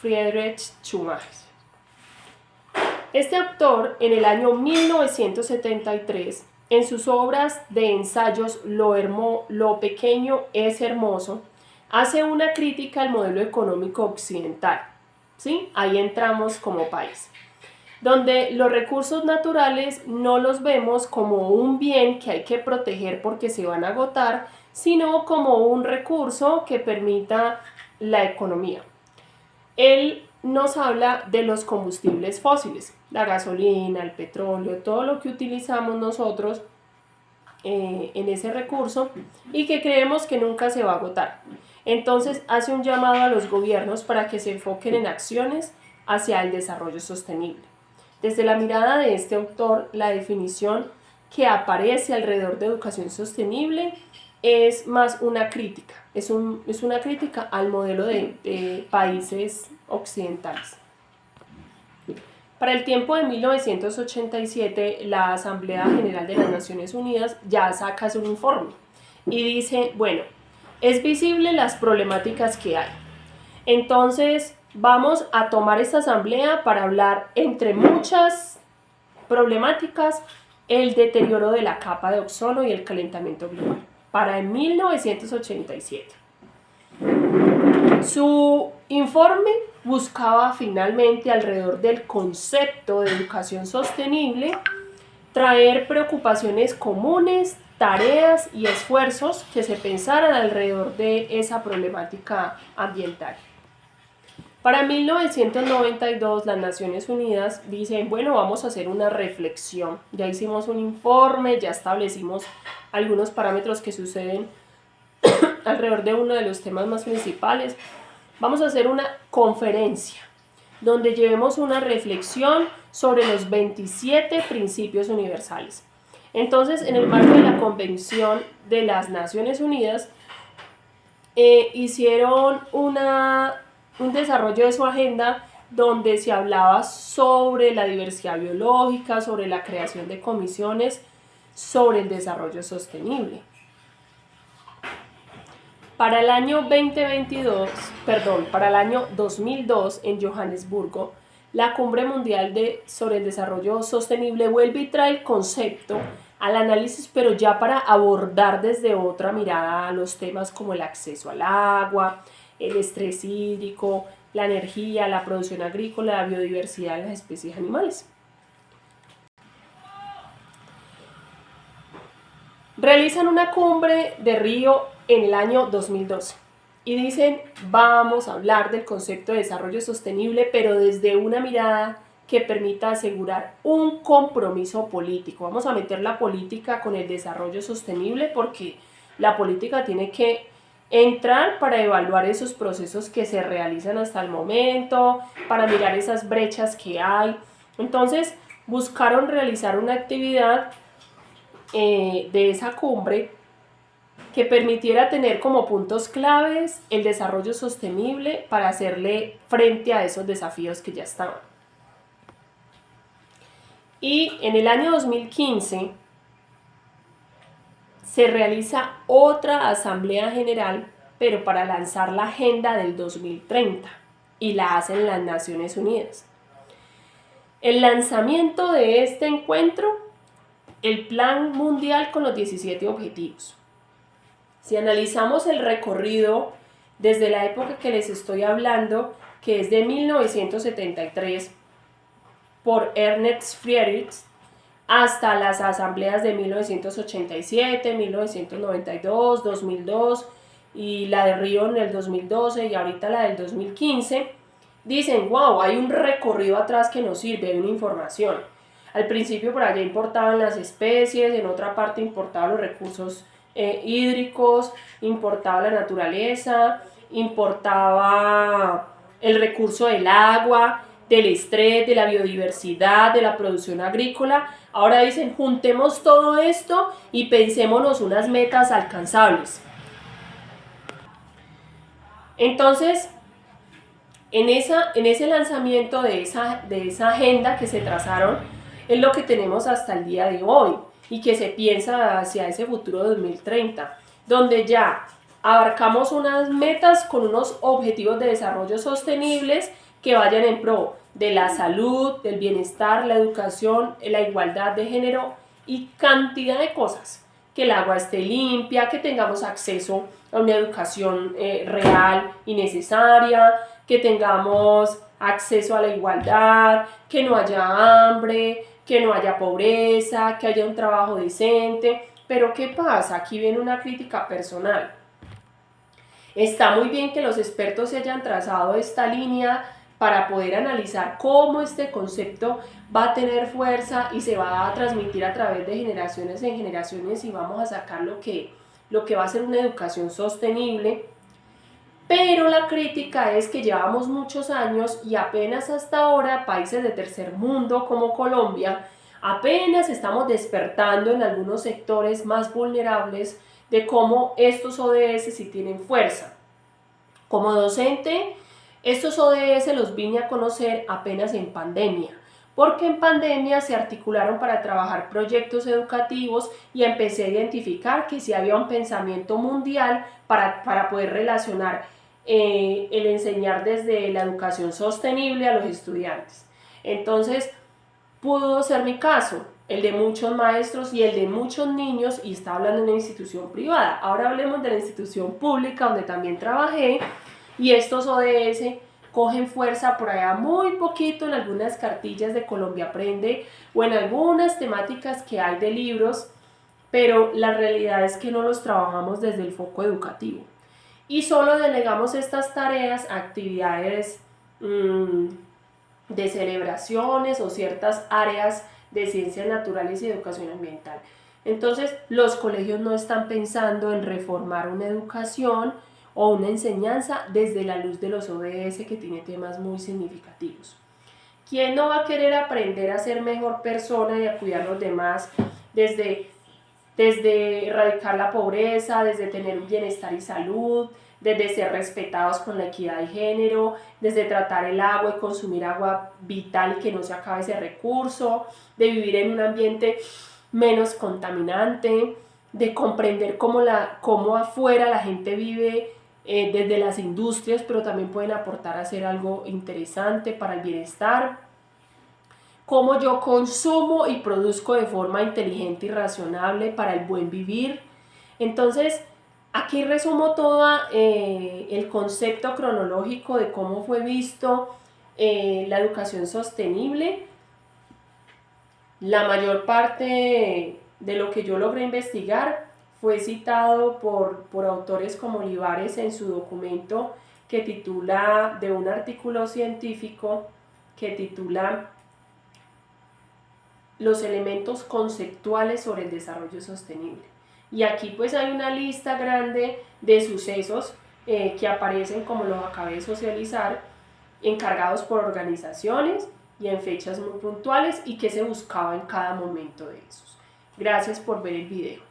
Friedrich Schumacher. Este autor, en el año 1973, en sus obras de ensayos Lo pequeño es hermoso, hace una crítica al modelo económico occidental. ¿Sí? Ahí entramos como país, donde los recursos naturales no los vemos como un bien que hay que proteger porque se van a agotar, sino como un recurso que permita la economía. Él nos habla de los combustibles fósiles, la gasolina, el petróleo, todo lo que utilizamos nosotros en ese recurso y que creemos que nunca se va a agotar. Entonces hace un llamado a los gobiernos para que se enfoquen en acciones hacia el desarrollo sostenible. Desde la mirada de este autor, la definición que aparece alrededor de educación sostenible es más una crítica, es una crítica al modelo de países occidentales. Para el tiempo de 1987, la Asamblea General de las Naciones Unidas ya saca un informe y dice, bueno, es visible las problemáticas que hay. Entonces, vamos a tomar esta asamblea para hablar, entre muchas problemáticas, el deterioro de la capa de ozono y el calentamiento global. Para 1987. Su informe buscaba finalmente, alrededor del concepto de educación sostenible, traer preocupaciones comunes, tareas y esfuerzos que se pensaran alrededor de esa problemática ambiental. Para 1992 las Naciones Unidas dicen, bueno, vamos a hacer una reflexión. Ya hicimos un informe, ya establecimos algunos parámetros que suceden alrededor de uno de los temas más principales. Vamos a hacer una conferencia donde llevemos una reflexión sobre los 27 principios universales. Entonces, en el marco de la Convención de las Naciones Unidas, hicieron un desarrollo de su agenda donde se hablaba sobre la diversidad biológica, sobre la creación de comisiones, sobre el desarrollo sostenible. Para el año 2002, en Johannesburgo, la Cumbre Mundial sobre el Desarrollo Sostenible vuelve y trae el concepto al análisis, pero ya para abordar desde otra mirada los temas como el acceso al agua, el estrés hídrico, la energía, la producción agrícola, la biodiversidad de las especies animales. Realizan una cumbre de Río en el año 2012 y dicen, vamos a hablar del concepto de desarrollo sostenible, pero desde una mirada que permita asegurar un compromiso político. Vamos a meter la política con el desarrollo sostenible porque la política tiene que entrar para evaluar esos procesos que se realizan hasta el momento, para mirar esas brechas que hay. Entonces, buscaron realizar una actividad de esa cumbre que permitiera tener como puntos claves el desarrollo sostenible para hacerle frente a esos desafíos que ya estaban. Y en el año 2015 se realiza otra asamblea general, pero para lanzar la agenda del 2030, y la hacen las Naciones Unidas. El lanzamiento de este encuentro, el Plan Mundial con los 17 Objetivos. Si analizamos el recorrido desde la época que les estoy hablando, que es de 1973, por Ernst Friedrich, hasta las asambleas de 1987, 1992, 2002 y la de Río en el 2012 y ahorita la del 2015, dicen, wow, hay un recorrido atrás que nos sirve, hay una información. Al principio por allá importaban las especies, en otra parte importaban los recursos hídricos, importaba la naturaleza, importaba el recurso del agua, del estrés, de la biodiversidad, de la producción agrícola. Ahora dicen, juntemos todo esto y pensémonos unas metas alcanzables. Entonces, en ese lanzamiento de esa agenda que se trazaron, es lo que tenemos hasta el día de hoy y que se piensa hacia ese futuro 2030, donde ya abarcamos unas metas con unos objetivos de desarrollo sostenibles que vayan en pro de la salud, del bienestar, la educación, la igualdad de género y cantidad de cosas. Que el agua esté limpia, que tengamos acceso a una educación real y necesaria, que tengamos acceso a la igualdad, que no haya hambre, que no haya pobreza, que haya un trabajo decente. Pero ¿qué pasa? Aquí viene una crítica personal. Está muy bien que los expertos se hayan trazado esta línea para poder analizar cómo este concepto va a tener fuerza y se va a transmitir a través de generaciones en generaciones y vamos a sacar lo que va a ser una educación sostenible. Pero la crítica es que llevamos muchos años y apenas hasta ahora países de tercer mundo como Colombia apenas estamos despertando en algunos sectores más vulnerables de cómo estos ODS sí tienen fuerza. Como docente, estos ODS los vine a conocer apenas en pandemia, porque en pandemia se articularon para trabajar proyectos educativos y empecé a identificar que sí había un pensamiento mundial para poder relacionar el enseñar desde la educación sostenible a los estudiantes. Entonces, pudo ser mi caso, el de muchos maestros y el de muchos niños, y estaba hablando de una institución privada. Ahora hablemos de la institución pública donde también trabajé, y estos ODS cogen fuerza por allá muy poquito en algunas cartillas de Colombia Aprende o en algunas temáticas que hay de libros, pero la realidad es que no los trabajamos desde el foco educativo y solo delegamos estas tareas a actividades de celebraciones o ciertas áreas de ciencias naturales y educación ambiental. Entonces, los colegios no están pensando en reformar una educación o una enseñanza desde la luz de los ODS, que tiene temas muy significativos. ¿Quién no va a querer aprender a ser mejor persona y a cuidar a los demás desde erradicar la pobreza, desde tener un bienestar y salud, desde ser respetados con la equidad de género, desde tratar el agua y consumir agua vital y que no se acabe ese recurso, de vivir en un ambiente menos contaminante, de comprender cómo afuera la gente vive desde las industrias, pero también pueden aportar a hacer algo interesante para el bienestar? Cómo yo consumo y produzco de forma inteligente y razonable para el buen vivir. Entonces, aquí resumo todo el concepto cronológico de cómo fue visto la educación sostenible. La mayor parte de lo que yo logré investigar fue citado por autores como Olivares en su documento que titula, de un artículo científico que titula Los elementos conceptuales sobre el desarrollo sostenible. Y aquí pues hay una lista grande de sucesos que aparecen, como los acabé de socializar, encargados por organizaciones y en fechas muy puntuales y que se buscaba en cada momento de esos. Gracias por ver el video.